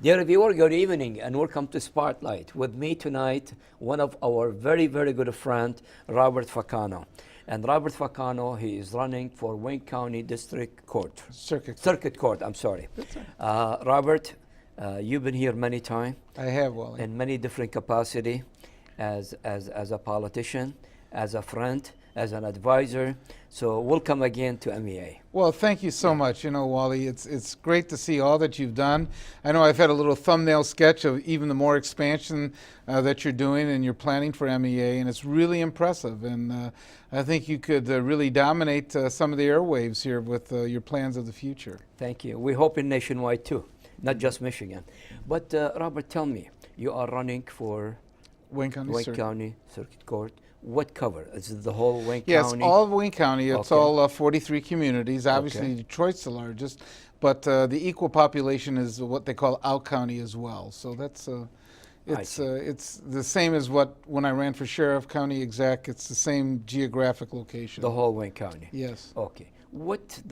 Dear viewer, good evening and welcome to Spotlight. With me tonight, one of our very, very good friend, Robert Facano. And Robert Facano, he is running for Wayne County District Court. Circuit Court, I'm sorry. Robert, you've been here many times. I have, Wally. In many different capacity, as a politician, as a friend, as an advisor. So welcome again to MEA. Well, thank you so much. You know, Wally, it's great to see all that you've done. I know I've had a little thumbnail sketch of even the more expansion that you're doing and you're planning for MEA, and it's really impressive. And I think you could really dominate some of the airwaves here with your plans of the future. Thank you. We're hoping nationwide too, not just Michigan. But Robert, tell me, you are running for Wayne County Circuit Court. What cover? Is it the whole Wayne County? Yes, all of Wayne County. It's all 43 communities. Obviously, Detroit's the largest, but the equal population is what they call out county as well. So that's it's the same as when I ran for sheriff, county exec. It's the same geographic location. The whole Wayne County. Yes. Okay. What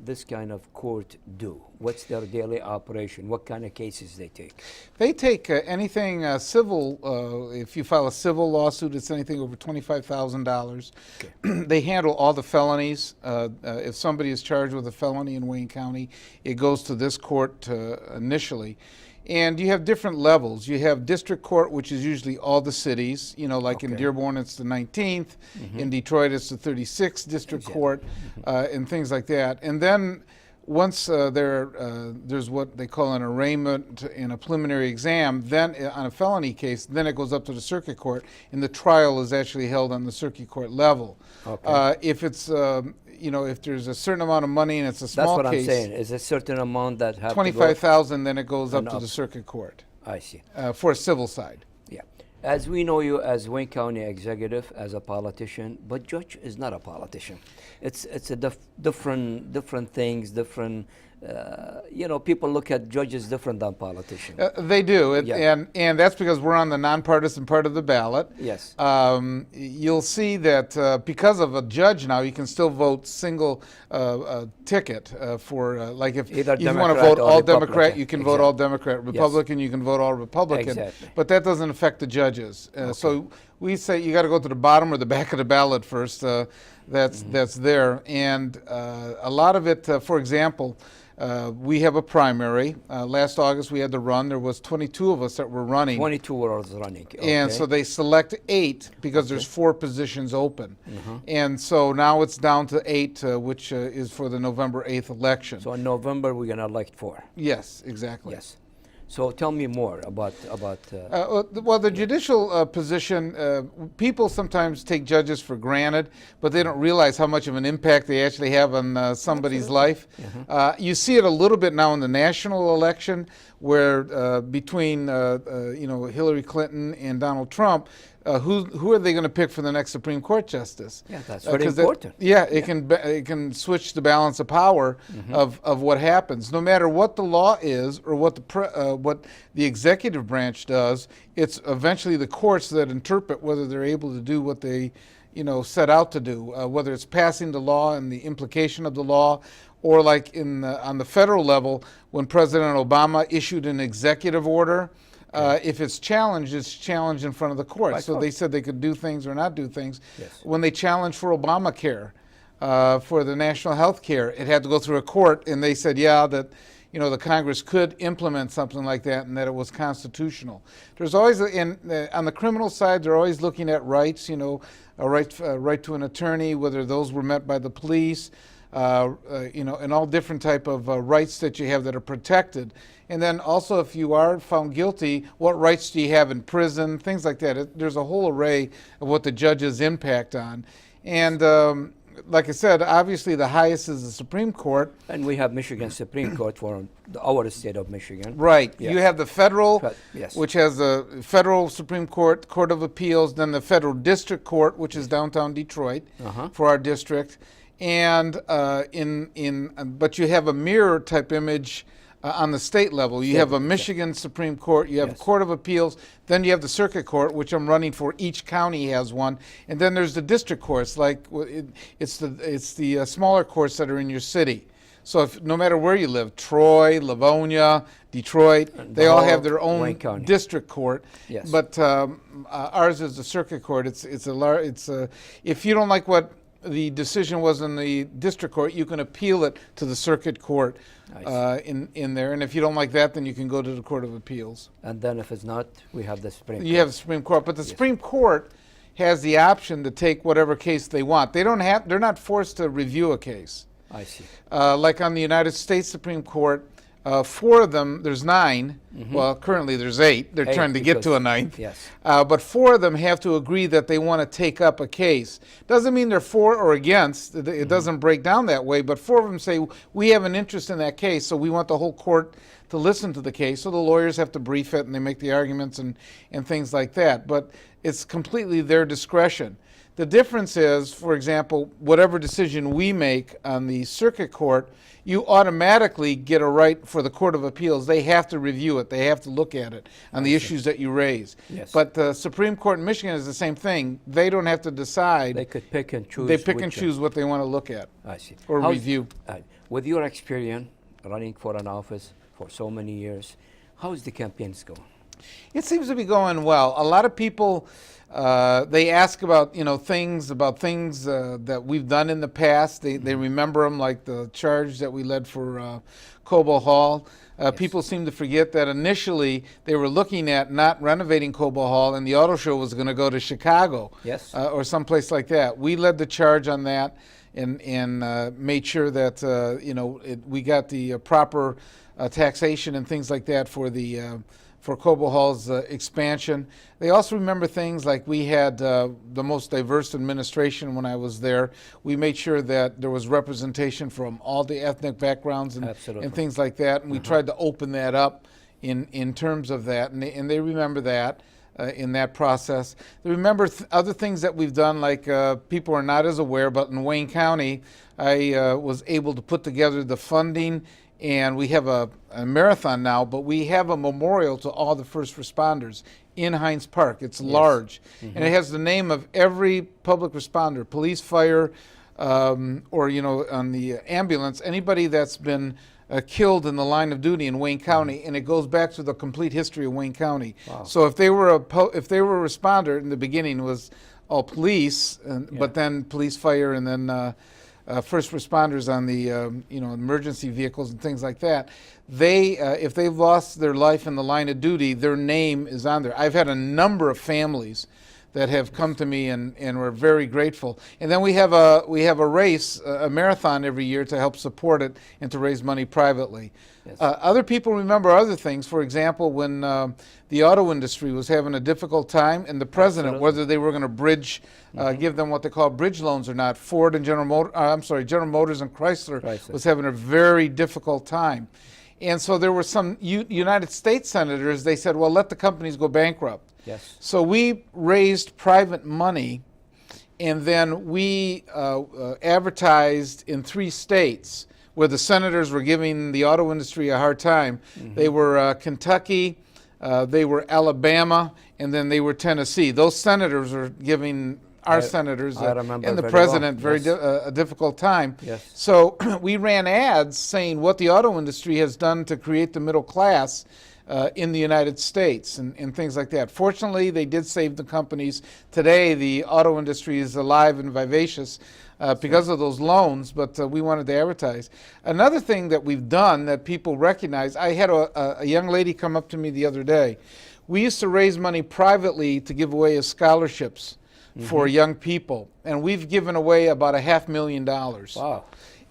this kind of court do? What's their daily operation? What kind of cases they take? They take anything civil. If you file a civil lawsuit, it's anything over $25,000. Okay. They handle all the felonies. If somebody is charged with a felony in Wayne County, it goes to this court initially. And you have different levels. You have district court, which is usually all the cities. You know, like in Dearborn, it's the 19th. In Detroit, it's the 36th district court, and things like that. And then once there's what they call an arraignment and a preliminary exam, then on a felony case, then it goes up to the circuit court, and the trial is actually held on the circuit court level. Okay. If it's you know, if there's a certain amount of money and it's a small case. That's what I'm saying. Is a certain amount that have $25,000, then it goes up to the circuit court. I see. For a civil side. Yeah. As we know you as Wayne County executive, as a politician, but judge is not a politician. It's a different things, different. You know, people look at judges different than politicians. They do, and that's because we're on the nonpartisan part of the ballot. Yes. You'll see that because of a judge now, you can still vote single ticket for like if you want to vote all Democrat, you can vote all Democrat. Republican, you can vote all Republican. Exactly. But that doesn't affect the judges. So we say you got to go to the bottom or the back of the ballot first. That's there, and a lot of it, for example. We have a primary. Last August we had to run. There was 22 of us that were running. 22 were running. Okay. And so they select 8 because there's 4 positions open. And so now it's down to 8, which is for the November 8th election. So in November we're going to elect 4. Yes, exactly. Yes. So tell me more about. Well, the judicial position, people sometimes take judges for granted, but they don't realize how much of an impact they actually have on somebody's life. You see it a little bit now in the national election, where between you know, Hillary Clinton and Donald Trump, who are they going to pick for the next Supreme Court justice? Yeah, that's very important. It can switch the balance of power of what happens. No matter what the law is or what the executive branch does, it's eventually the courts that interpret whether they're able to do what they, you know, set out to do. Whether it's passing the law and the implication of the law, or like on the federal level, when President Obama issued an executive order. If it's challenged in front of the court. So they said they could do things or not do things. Yes. When they challenged for Obamacare, for the national health care, it had to go through a court, and they said, yeah, that, you know, the Congress could implement something like that and that it was constitutional. There's always, on the criminal side, they're always looking at rights, you know, a right to an attorney, whether those were met by the police, you know, and all different type of rights that you have that are protected. And then also, if you are found guilty, what rights do you have in prison, things like that. There's a whole array of what the judges impact on. And like I said, obviously the highest is the Supreme Court. And we have Michigan Supreme Court for our state of Michigan. Right. Yes. You have the federal, which has the Federal Supreme Court, Court of Appeals, then the Federal District Court, which is downtown Detroit for our district. And but you have a mirror type image on the state level. You have a Michigan Supreme Court, you have a Court of Appeals, then you have the Circuit Court, which I'm running for. Each county has one, and then there's the district courts, like it's the smaller courts that are in your city. So if no matter where you live, Troy, Livonia, Detroit, And they the all whole have their Wayne own County. district court. Yes. But ours is the circuit court. If you don't like what the decision was in the district court, you can appeal it to the circuit court I in there. And if you don't like that, then you can go to the Court of Appeals. And then if it's not, we have the Supreme You Court. have the Supreme Court, but the Yes. Supreme Court has the option to take whatever case they want. They're not forced to review a case. I see. Like on the United States Supreme Court, 4 of them, there's 9. Well, currently there's 8. They're 8 trying to get to a because- 9th. Yes. But 4 of them have to agree that they want to take up a case. Doesn't mean they're for or against. It doesn't break down that way. But 4 of them say, we have an interest in that case, so we want the whole court to listen to the case. So the lawyers have to brief it, and they make the arguments and things like that. But it's completely their discretion. The difference is, for example, whatever decision we make on the circuit court, you automatically get a right for the Court of Appeals. They have to review it. They have to look at it on the issues that you raise. Yes. But the Supreme Court in Michigan is the same thing. They don't have to decide. They could pick and choose. They pick and which- choose what they want to look at I see. or How's- review. With your experience running for an office for so many years, how's the campaigns going? It seems to be going well. A lot of people, they ask about things that we've done in the past. They remember them, like the charge that we led for Cobo Hall. People seem to forget that initially they were looking at not renovating Cobo Hall, and the auto show was going to go to Chicago, Yes. or someplace like that. We led the charge on that and made sure that we got the proper taxation and things like that for Cobo Hall's expansion. They also remember things like we had the most diverse administration when I was there. We made sure that there was representation from all the ethnic backgrounds Absolutely. and things like that. And we tried to open that up in terms of that. And they remember that in that process. They remember other things that we've done, like people are not as aware, but in Wayne County, I was able to put together the funding. And we have a marathon now, but we have a memorial to all the first responders in Hines Park. It's large, and it has the name of every public responder, police, fire, or on the ambulance, anybody that's been killed in the line of duty in Wayne County, and it goes back to the complete history of Wayne County. Wow. So if they were a responder in the beginning, it was all police, but then police, fire, and then first responders on the emergency vehicles and things like that. They if they've lost their life in the line of duty, their name is on there. I've had a number of families that have come to me and we're very grateful. And then we have a race, a marathon every year to help support it and to raise money privately. Yes. Other people remember other things. For example, when the auto industry was having a difficult time, and the president, Absolutely. whether they were going to bridge, give them what they call bridge loans or not, Ford and General Motors and Chrysler was having a very difficult time. And so there were some United States senators, they said, well, let the companies go bankrupt. Yes. So we raised private money, and then we advertised in 3 states where the senators were giving the auto industry a hard time. They were Kentucky, they were Alabama, and then they were Tennessee. Those senators were giving our senators I remember and the very president well. a difficult time. Yes. So we ran ads saying what the auto industry has done to create the middle class in the United States and things like that. Fortunately, they did save the companies. Today, the auto industry is alive and vivacious because of those loans, but we wanted to advertise. Another thing that we've done that people recognize, I had a young lady come up to me the other day. We used to raise money privately to give away as scholarships for young people, and we've given away about $500,000. Wow.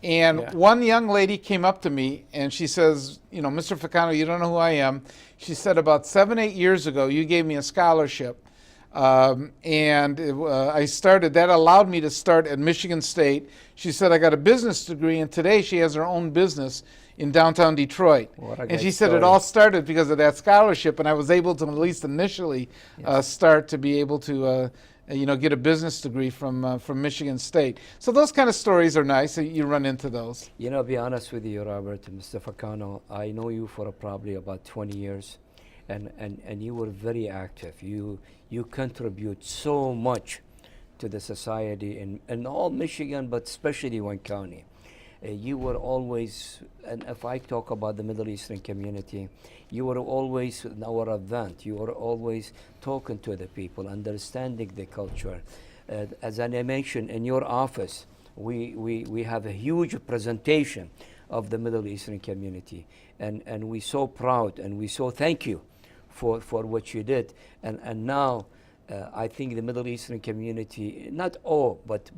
And Yeah. one young lady came up to me and she says, Mr. Facano, you don't know who I am. She said, about 7-8 years ago, you gave me a scholarship. I started, that allowed me to start at Michigan State. She said, I got a business degree, and today she has her own business in downtown Detroit. What a And great she said it story. all started because of that scholarship, and I was able to at least initially start to be able to get a business degree from Michigan State. So those kind of stories are nice. You run into those. Be honest with you, Robert, Mr. Facano, I know you for probably about 20 years, and you were very active. You contribute so much to the society in all Michigan, but especially Wayne County. You were always, and if I talk about the Middle Eastern community, you were always in our event. You were always talking to the people, understanding the culture. As I mentioned, in your office, we have a huge presentation of the Middle Eastern community, and we're so proud, and we so thank you for what you did. And now I think the Middle Eastern community not owe, but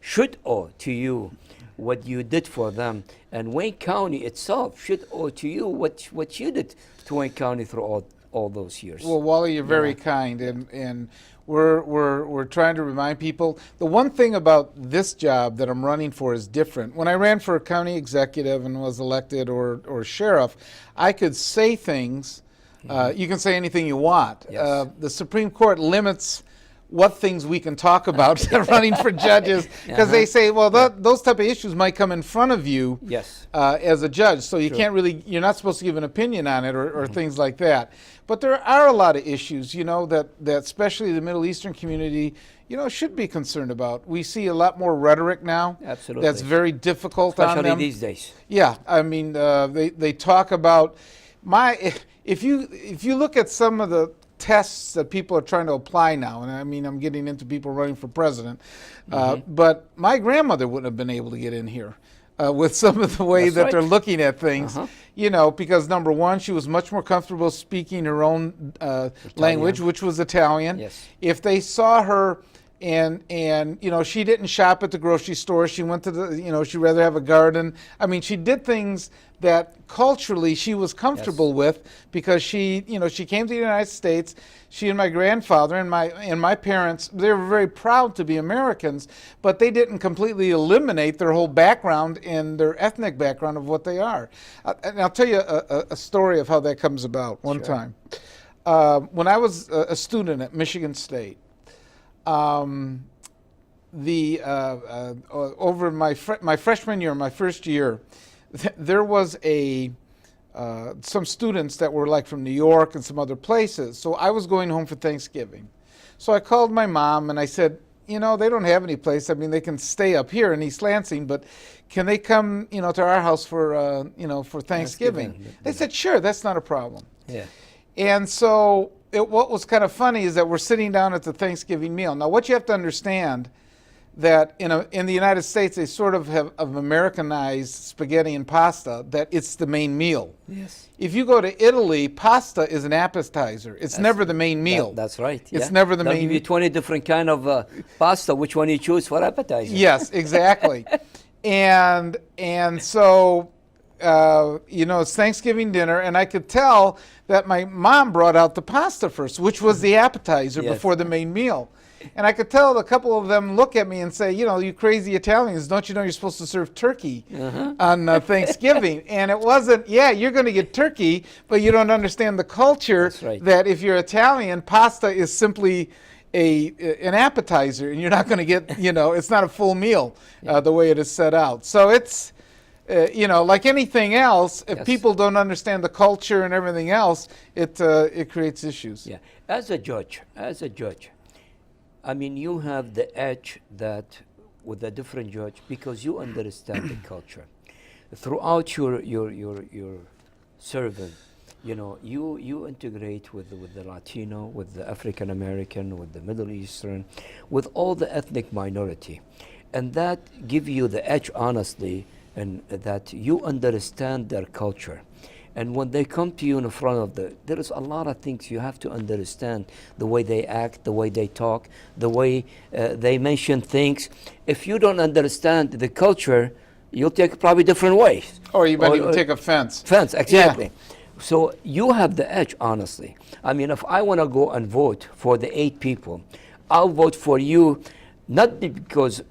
should owe to you what you did for them, and Wayne County itself should owe to you what you did to Wayne County through all those years. Well, Wally, you're very kind, and we're trying to remind people. The one thing about this job that I'm running for is different. When I ran for a county executive and was elected, or sheriff, I could say things. You can say anything you want. Yes. The Supreme Court limits what things we can talk about running for judges, because they say, well, those type of issues might come in front of you Yes. As a judge, so you can't really, you're not supposed to give an opinion on it, or things like that. But there are a lot of issues, that especially the Middle Eastern community, should be concerned about. We see a lot more rhetoric now. Absolutely. That's very difficult on them. Especially these days. Yeah, I mean, they talk about if you look at some of the tests that people are trying to apply now, and I mean, I'm getting into people running for president, but my grandmother wouldn't have been able to get in here with some of the way that they're looking at things, because number one, she was much more comfortable speaking her own language, which was Italian. Yes. If they saw her and she didn't shop at the grocery store, she went to the, she'd rather have a garden. I mean, she did things that culturally she was comfortable with, because she came to the United States. She and my grandfather and my parents, they were very proud to be Americans, but they didn't completely eliminate their whole background and their ethnic background of what they are. And I'll tell you a story of how that comes about. One time, when I was a student at Michigan State, over my freshman year, my first year, there was some students that were like from New York and some other places. So I was going home for Thanksgiving. So I called my mom and I said, they don't have any place. I mean, they can stay up here in East Lansing, but can they come, to our house for, for Thanksgiving? They said, sure, that's not a problem. Yeah. And so what was kind of funny is that we're sitting down at the Thanksgiving meal. Now, what you have to understand, that in the United States, they sort of have Americanized spaghetti and pasta, that it's the main meal. Yes. If you go to Italy, pasta is an appetizer. It's never the main meal. That's right. It's never the They'll main give you 20 different kind of pasta. Which one you choose for appetizer? Yes, exactly. and so, it's Thanksgiving dinner, and I could tell that my mom brought out the pasta first, which was the appetizer before the main meal. And I could tell a couple of them look at me and say, you crazy Italians, don't you know you're supposed to serve turkey on Thanksgiving? And it wasn't, you're going to get turkey, but you don't understand the culture. That's right. That if you're Italian, pasta is simply an appetizer, and you're not going to get, it's not a full meal the way it is set out. So it's, like anything else, if people don't understand the culture and everything else, it creates issues. Yeah. As a judge, I mean, you have the edge that with a different judge, because you understand the culture. Throughout your serving, you integrate with the Latino, with the African American, with the Middle Eastern, with all the ethnic minority, and that give you the edge, honestly, and that you understand their culture. And when they come to you in front of there is a lot of things you have to understand, the way they act, the way they talk, the way they mention things. If you don't understand the culture, you'll take probably different ways. Or you might even take offense. Exactly. Yeah. So you have the edge, honestly. I mean, if I want to go and vote for the 8 people, I'll vote for you, not because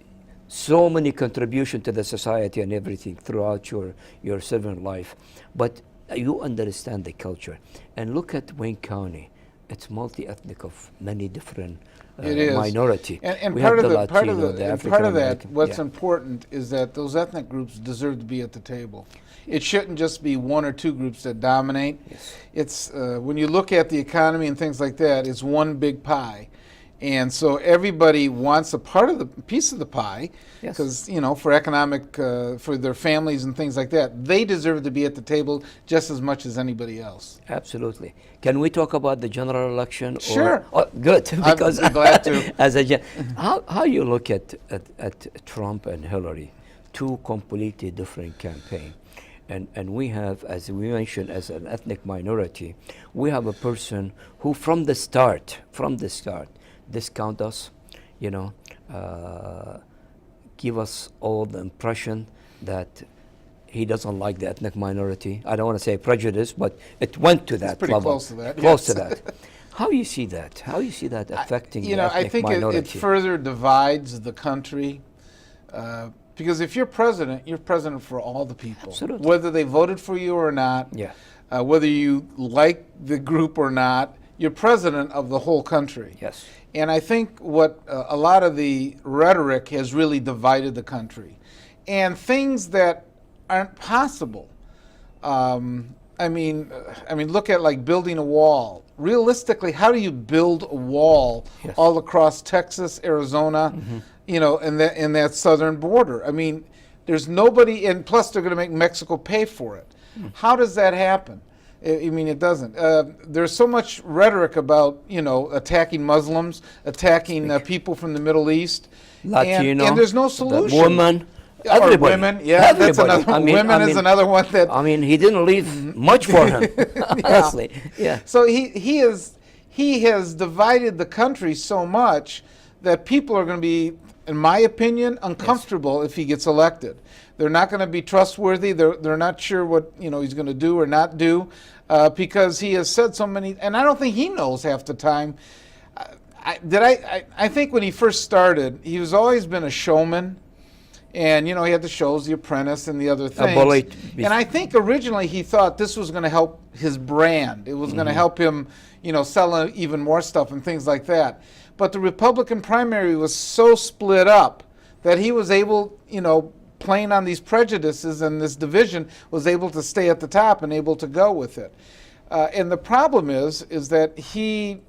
so many contribution to the society and everything throughout your serving life, but you understand the culture. And look at Wayne County. It's multi-ethnic of many different minority. And we part have of the the, part of Latino, the, the and African part of that, American. what's important is that those ethnic groups deserve to be at the table. It shouldn't just be 1 or 2 groups that dominate. Yes. It's when you look at the economy and things like that, it's one big pie. And so everybody wants a part of the piece of the pie, Yes. because for economic, for their families and things like that, they deserve to be at the table just as much as anybody else. Absolutely. Can we talk about the general election? Sure. Oh, good. Because I'd be glad to. How you look at Trump and Hillary, two completely different campaigns. And we have, as we mentioned, as an ethnic minority, we have a person who from the start, discount us, give us all the impression that he doesn't like the ethnic minority. I don't want to say prejudice, but it went to that It's pretty level. close to that. Close yes. to that. How you see that? How you see that affecting the I ethnic think minority? it further divides the country. Because if you're president for all the people. Absolutely. Whether they voted for you or not, Yeah. whether you like the group or not, you're president of the whole country. Yes. And I think what a lot of the rhetoric has really divided the country. And things that aren't possible. Look at like building a wall. Realistically, how do you build a wall Yes. all across Texas, Arizona, in that southern border? I mean, there's nobody, and plus they're going to make Mexico pay for it. How does that happen? It doesn't. There's so much rhetoric about, attacking Muslims, attacking people from the Middle East. Latino. And there's no the solution. women. Or Everybody. women, yeah, that's Everybody. another one. Women is another one that. He didn't leave much for him, honestly. Yeah. So he has divided the country so much that people are going to be, in my opinion, uncomfortable if he gets elected. They're not going to be trustworthy. They're not sure what he's going to do or not do, because he has said so many. And I don't think he knows half the time. I think when he first started, he was always been a showman. And, he had the shows, The Apprentice and the other things. And I think originally he thought this was going to help his brand. It was going to help him, sell even more stuff and things like that. But the Republican primary was so split up that he was able, playing on these prejudices and this division, was able to stay at the top and able to go with it. And the problem is that he,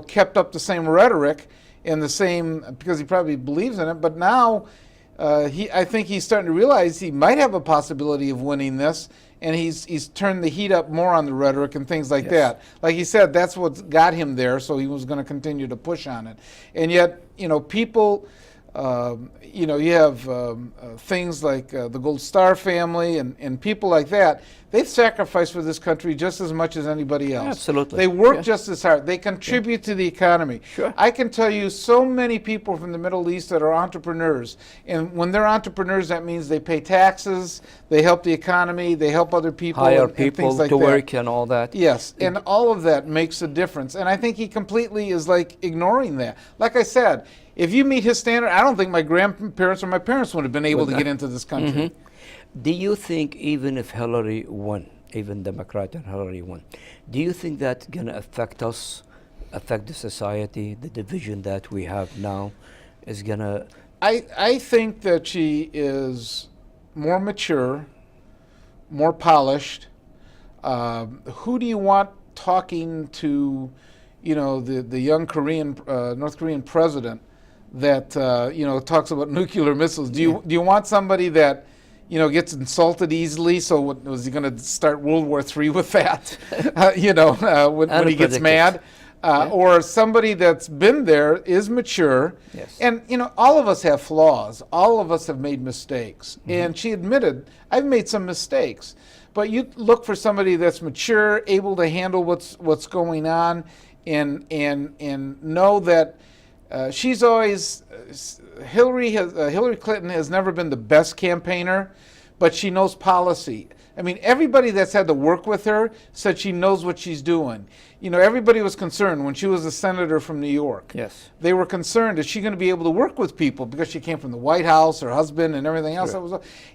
kept up the same rhetoric and the same, because he probably believes in it, but now I think he's starting to realize he might have a possibility of winning this, and he's turned the heat up more on the rhetoric and things like that. Like he said, that's what got him there, so he was going to continue to push on it. And yet, people, you have things like the Gold Star family and people like that. They've sacrificed for this country just as much as anybody else. Absolutely. They work just as hard. They contribute to the economy. Sure. I can tell you so many people from the Middle East that are entrepreneurs. And when they're entrepreneurs, that means they pay taxes, they help the economy, they help other people. Hire and people things like to that. work and all that. Yes, and all of that makes a difference. And I think he completely is like ignoring that. Like I said, if you meet his standard, I don't think my grandparents or my parents would have been able to get into this country. Do you think even if Hillary won, even Democrat and Hillary won, do you think that's going to affect us, affect the society, the division that we have now is going to... I think that she is more mature, more polished. Who do you want talking to, the young North Korean president that talks about nuclear missiles? Do you want somebody that gets insulted easily? So was he going to start World War III with that? When he gets mad. Or somebody that's been there, is mature. Yes. And, all of us have flaws. All of us have made mistakes. And she admitted, I've made some mistakes. But you look for somebody that's mature, able to handle what's going on, and know that she's always... Hillary Clinton has never been the best campaigner, but she knows policy. I mean, everybody that's had to work with her said she knows what she's doing. Everybody was concerned when she was a senator from New York. Yes. They were concerned, is she going to be able to work with people, because she came from the White House, her husband, and everything else.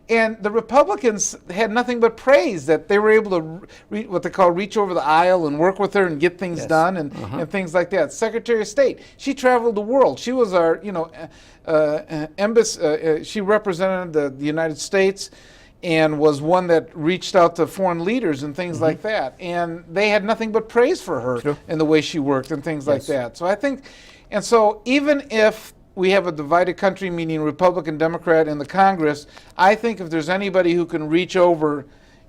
And the Republicans had nothing but praise that they were able to what they call reach over the aisle and work with her and get things done and things like that. Secretary of State, she traveled the world. She was our embassy. She represented the United States, and was one that reached out to foreign leaders and things like that. And they had nothing but praise for her and the way she worked and things like that. So I think And so even if we have a divided country, meaning Republican, Democrat in the Congress, I think if there's anybody who can reach over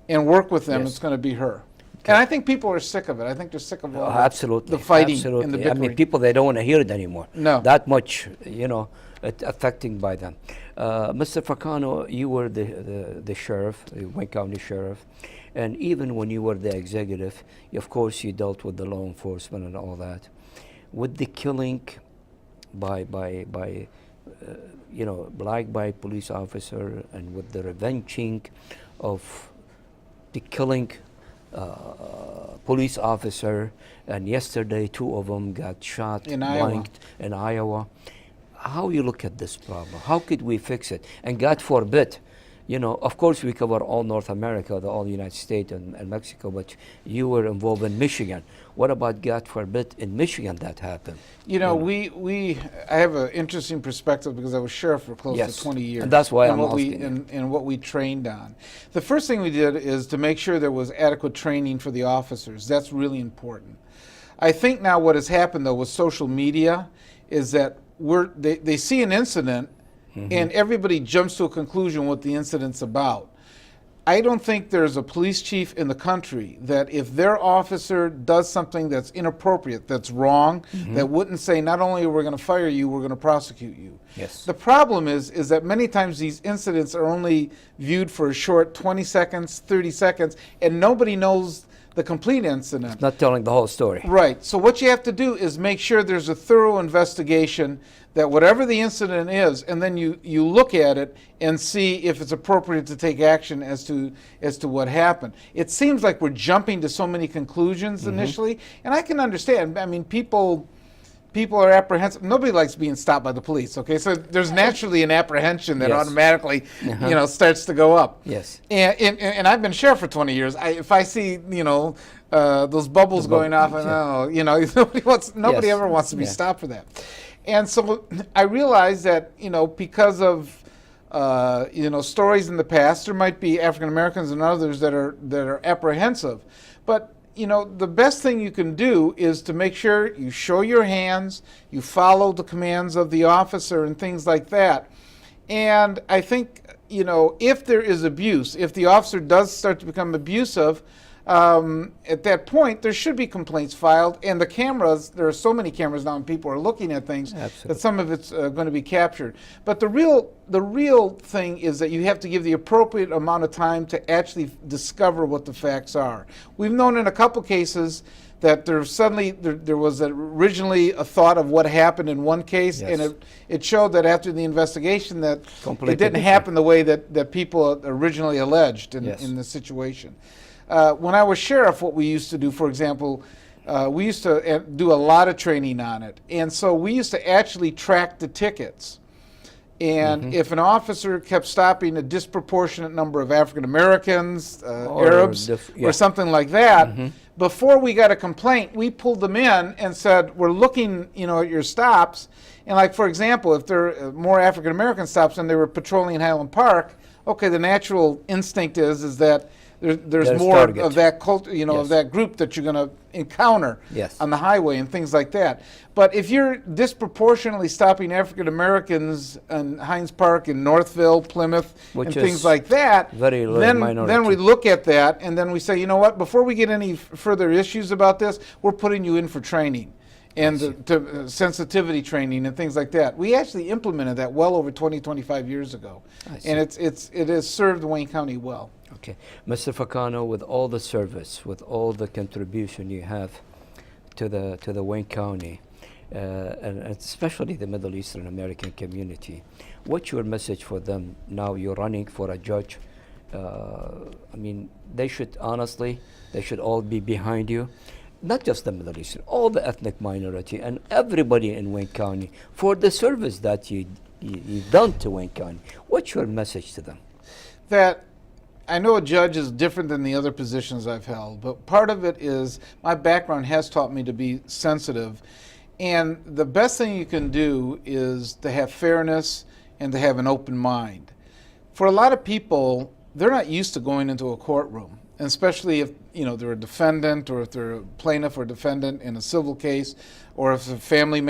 and work with them, Yes. it's going to be her. And I think people are sick of it. I think they're sick of all Absolutely. the fighting Absolutely. and the I bickering. mean, people, they don't want to hear it anymore. No. That much, you know, affecting by them. Mr. Facano, you were the sheriff, the Wayne County Sheriff. And even when you were the executive, of course, you dealt with the law enforcement and all that. With the killing by by police officer, and with the revenging of the killing police officer, and yesterday 2 of them got shot, In Iowa. blanked in Iowa. How you look at this problem? How could we fix it? And God forbid, you know, of course we cover all North America, the all United States and Mexico, but you were involved in Michigan. What about, God forbid, in Michigan that happened? You know, I have an interesting perspective because I was sheriff for close Yes. to 20 years. And that's why I'm what asking you. and what we trained on. The first thing we did is to make sure there was adequate training for the officers. That's really important. I think now what has happened, though, with social media is that they see an incident and everybody jumps to a conclusion what the incident's about. I don't think there's a police chief in the country that if their officer does something that's inappropriate, that's wrong, that wouldn't say, not only are we going to fire you, we're going to prosecute you. Yes. The problem is that many times these incidents are only viewed for a short 20 seconds, 30 seconds, and nobody knows the complete incident. Not telling the whole story. Right. So what you have to do is make sure there's a thorough investigation, that whatever the incident is, and then you look at it and see if it's appropriate to take action as to what happened. It seems like we're jumping to so many conclusions initially, and I can understand. I mean, people are apprehensive. Nobody likes being stopped by the police, okay? So there's naturally an apprehension that Yes. automatically, starts to go up. Yes. And I've been sheriff for 20 years. If I see, those bubbles going off, nobody ever wants to be stopped for that. And so I realized that, because of, stories in the past, there might be African Americans and others that are apprehensive. But the best thing you can do is to make sure you show your hands, you follow the commands of the officer and things like that. And I think, if there is abuse, if the officer does start to become abusive, at that point, there should be complaints filed. And the cameras, there are so many cameras now and people are looking at things that some of it's going to be captured. But the real thing is that you have to give the appropriate amount of time to actually discover what the facts are. We've known in a couple cases that there was originally a thought of what happened in one case, and it showed that after the investigation that it didn't happen the way that people originally alleged in the situation. When I was sheriff, what we used to do, for example, we used to do a lot of training on it. And so we used to actually track the tickets. And if an officer kept stopping a disproportionate number of African Americans, Arabs, or something like that, before we got a complaint, we pulled them in and said, we're looking, at your stops. And like, for example, if there are more African American stops and they were patrolling Highland Park, okay, the natural instinct is that there's more of that cult, of that group that you're going to encounter on the highway and things like that. But if you're disproportionately stopping African Americans in Hines Park, in Northville, Plymouth, and things like that, then we look at that and then we say, you know what? Before we get any further issues about this, we're putting you in for training and sensitivity training and things like that. We actually implemented that well over 25 years ago, and it has served Wayne County well. Okay, Mr. Facano, with all the service, with all the contribution you have to the Wayne County, and especially the Middle Eastern American community, what's your message for them now? You're running for a judge. They should all be behind you. Not just the Middle Eastern, all the ethnic minority and everybody in Wayne County for the service that you've done to Wayne County. What's your message to them? That I know a judge is different than the other positions I've held, but part of it is my background has taught me to be sensitive. And the best thing you can do is to have fairness and to have an open mind. For a lot of people, they're not used to going into a courtroom. and especially if they're a defendant, or if they're a plaintiff or defendant in a civil case, or if it's a family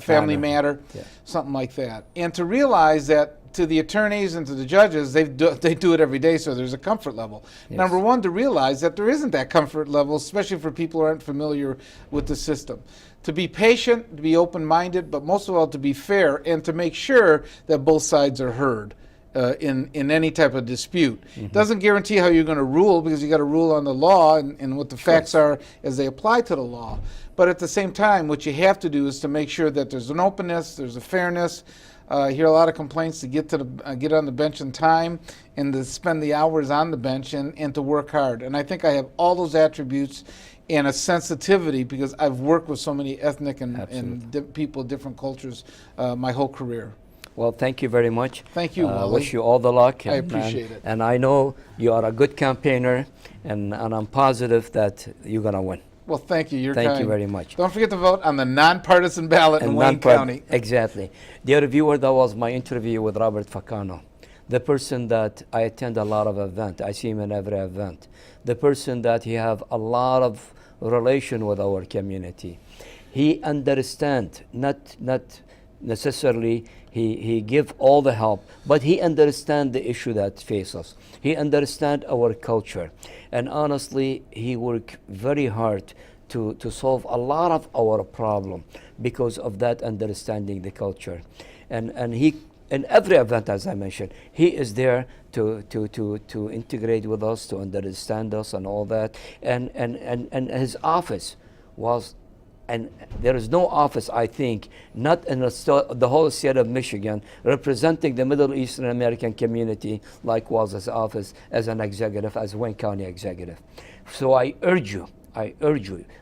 family matter, Yeah. something like that. And to realize that to the attorneys and to the judges, they do it every day, so there's a comfort level. Yes. Number one, to realize that there isn't that comfort level, especially for people who aren't familiar with the system. To be patient, to be open-minded, but most of all to be fair, and to make sure that both sides are heard in any type of dispute. Doesn't guarantee how you're going to rule, because you got to rule on the law and what the facts are as they apply to the law. But at the same time, what you have to do is to make sure that there's an openness, there's a fairness. I hear a lot of complaints to get on the bench in time, and to spend the hours on the bench, and to work hard. And I think I have all those attributes, and a sensitivity, because I've worked with so many ethnic and people of different cultures my whole career. Well, thank you very much. Thank you, Wally. Wish you all the luck. I appreciate it. And I know you are a good campaigner, and I'm positive that you're going to win. Well, thank you. You're kind. Thank you very much. Don't forget to vote on the nonpartisan ballot in Wayne County. Exactly. Dear viewer, that was my interview with Robert Facano, the person that I attend a lot of events. I see him in every event. The person that he have a lot of relation with our community. He understand, not necessarily he give all the help, but he understand the issue that face us. He understand our culture, and honestly, he work very hard to solve a lot of our problem because of that understanding the culture, and he in every event, as I mentioned, he is there to integrate with us, to understand us and all that, and his office was. And there is no office, I think, not in the whole state of Michigan, representing the Middle Eastern American community like was his office as an executive, as Wayne County executive. So I urge you,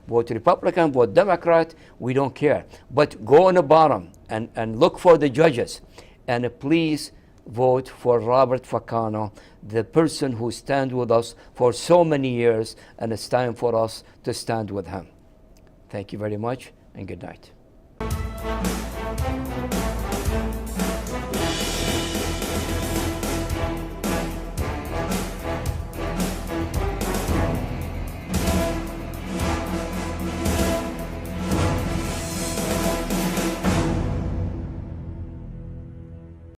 vote Republican, vote Democrat, we don't care. But go on the bottom and look for the judges. And please vote for Robert Facano, the person who stands with us for so many years, and it's time for us to stand with him. Thank you very much, and good night.